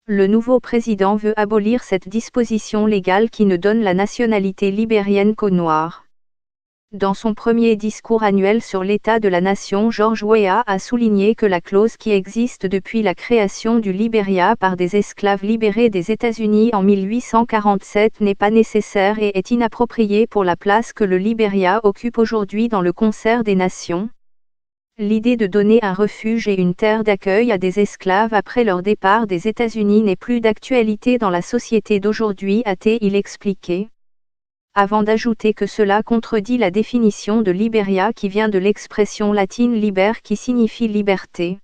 Le nouveau président veut abolir cette disposition légale qui ne donne la nationalité libérienne qu'aux Noirs. Dans son premier discours annuel sur l'état de la nation, George Weah a souligné que la clause qui existe depuis la création du Libéria par des esclaves libérés des États-Unis en 1847 n'est pas nécessaire et est inappropriée pour la place que le Libéria occupe aujourd'hui dans le concert des nations. L'idée de donner un refuge et une terre d'accueil à des esclaves après leur départ des États-Unis n'est plus d'actualité dans la société d'aujourd'hui, a-t-il expliqué. Avant d'ajouter que cela contredit la définition de Liberia qui vient de l'expression latine liber qui signifie liberté.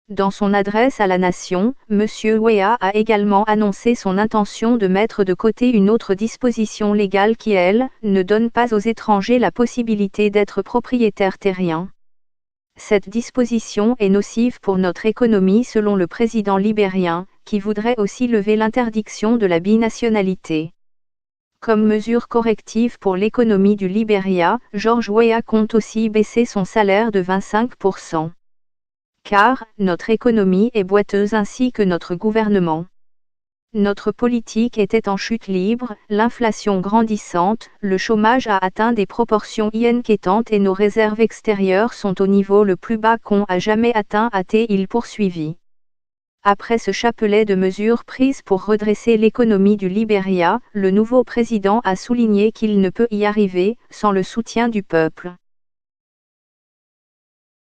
Dans son adresse à la nation, M. Weah a également annoncé son intention de mettre de côté une autre disposition légale qui, elle, ne donne pas aux étrangers la possibilité d'être propriétaires terriens. Cette disposition est nocive pour notre économie selon le président libérien, qui voudrait aussi lever l'interdiction de la binationalité. Comme mesure corrective pour l'économie du Libéria, George Weah compte aussi baisser son salaire de 25%. Car, notre économie est boiteuse ainsi que notre gouvernement. Notre politique était en chute libre, l'inflation grandissante, le chômage a atteint des proportions inquiétantes et nos réserves extérieures sont au niveau le plus bas qu'on a jamais atteint, a-t-il poursuivi. Après ce chapelet de mesures prises pour redresser l'économie du Libéria, le nouveau président a souligné qu'il ne peut y arriver sans le soutien du peuple.